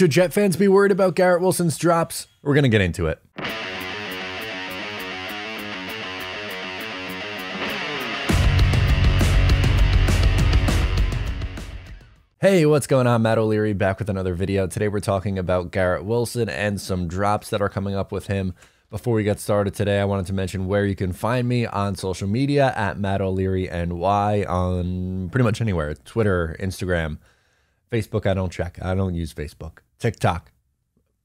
Should Jet fans be worried about Garrett Wilson's drops? We're going to get into it. Hey, what's going on? Matt O'Leary back with another video. Today we're talking about Garrett Wilson and some drops that are coming up with him. Before we get started today, I wanted to mention where you can find me on social media at Matt O'Leary NY on pretty much anywhere. Twitter, Instagram, Facebook. I don't check. I don't use Facebook. TikTok,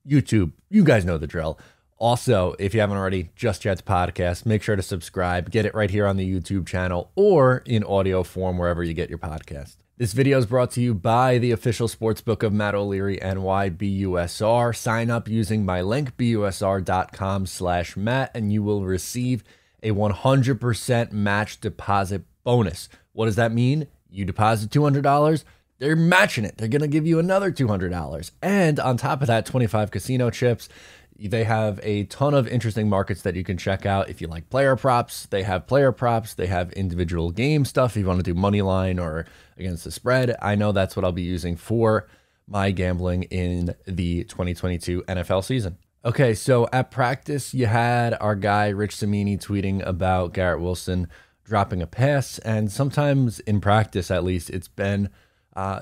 YouTube. You guys know the drill. Also, if you haven't already, Just Jets podcast, make sure to subscribe. Get it right here on the YouTube channel or in audio form wherever you get your podcast. This video is brought to you by the official sportsbook of Matt O'Leary NY, BUSR. Sign up using my link, busr.com/Matt, and you will receive a 100% match deposit bonus. What does that mean? You deposit $200, they're matching it. They're going to give you another $200. And on top of that, 25 casino chips. They have a ton of interesting markets that you can check out. If you like player props, they have player props. They have individual game stuff. If you want to do money line or against the spread, I know that's what I'll be using for my gambling in the 2022 NFL season. Okay, so at practice, you had our guy Rich Cimini tweeting about Garrett Wilson dropping a pass. And sometimes in practice, at least, it's been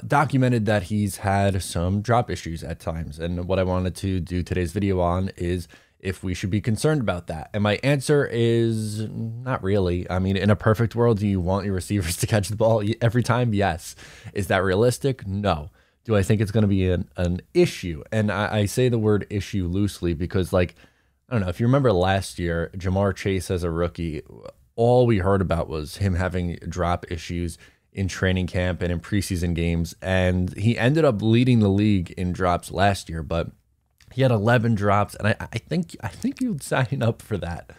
documented that he's had some drop issues at times. And what I wanted to do today's video on is if we should be concerned about that. And my answer is not really. I mean, in a perfect world, do you want your receivers to catch the ball every time? Yes. Is that realistic? No. Do I think it's going to be an issue? And I say the word issue loosely because, like, I don't know, if you remember last year, Jamar Chase as a rookie, all we heard about was him having drop issues in training camp and in preseason games. And he ended up leading the league in drops last year, but he had 11 drops. And I think you'd sign up for that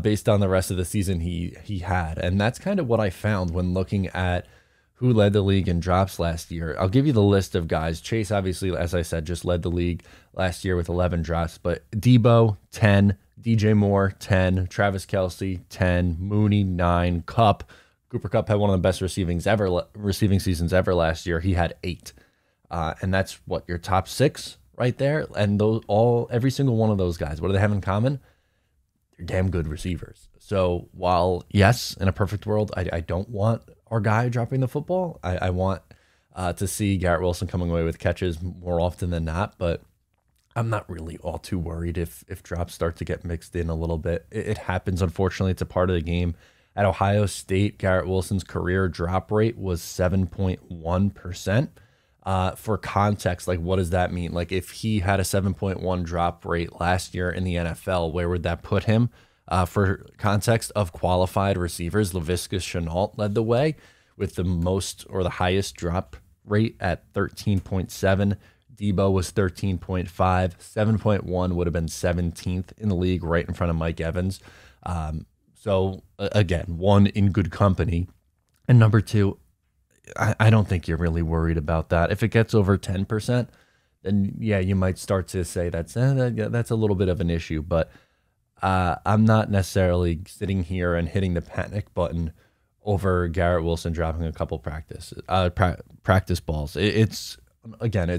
based on the rest of the season he had. And that's kind of what I found when looking at who led the league in drops last year. I'll give you the list of guys. Chase, obviously, as I said, just led the league last year with 11 drops, but Debo, 10, DJ Moore, 10, Travis Kelce, 10, Mooney, 9, Kupp. Cooper Kupp had one of the best receiving seasons ever last year. He had 8. And that's what, your top 6 right there. And every single one of those guys, what do they have in common? They're damn good receivers. So while, yes, in a perfect world, I don't want our guy dropping the football. I want to see Garrett Wilson coming away with catches more often than not, but I'm not really all too worried if drops start to get mixed in a little bit. It happens, unfortunately. It's a part of the game. At Ohio State, Garrett Wilson's career drop rate was 7.1%. For context, like, what does that mean? Like, if he had a 7.1 drop rate last year in the NFL, where would that put him? For context of qualified receivers, Laviska Shenault led the way with the most or the highest drop rate at 13.7. Debo was 13.5. 7.1 would have been 17th in the league, right in front of Mike Evans. So again, one, in good company. And number two, I don't think you're really worried about that. If it gets over 10%, then yeah, you might start to say that's a little bit of an issue. But I'm not necessarily sitting here and hitting the panic button over Garrett Wilson dropping a couple practice balls. It's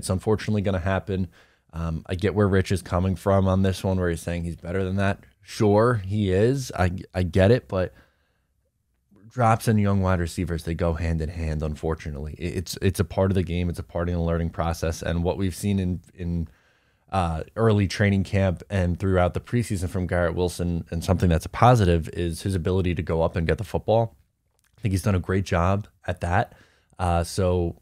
unfortunately going to happen. I get where Rich is coming from on this one, where he's saying he's better than that. Sure, he is. I get it, but drops and young wide receivers, they go hand in hand, unfortunately. It's a part of the game. It's a part of the learning process. And what we've seen in early training camp and throughout the preseason from Garrett Wilson, and something that's a positive, is his ability to go up and get the football. I think he's done a great job at that. So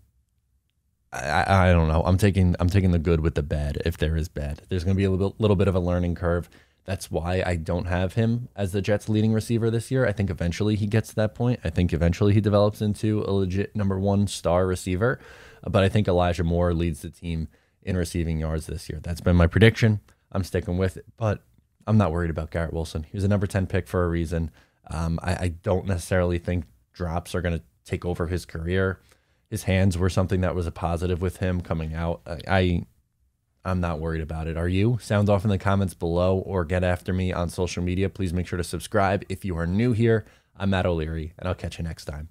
I don't know. I'm taking the good with the bad, if there is bad. There's going to be a little bit of a learning curve. That's why I don't have him as the Jets' leading receiver this year. I think eventually he gets to that point. I think eventually he develops into a legit #1 star receiver. But I think Elijah Moore leads the team in receiving yards this year. That's been my prediction. I'm sticking with it. But I'm not worried about Garrett Wilson. He was a number 10 pick for a reason. I don't necessarily think drops are going to take over his career. His hands were something that was a positive with him coming out. I'm not worried about it. Are you? Sound off in the comments below or get after me on social media. Please make sure to subscribe. If you are new here, I'm Matt O'Leary, and I'll catch you next time.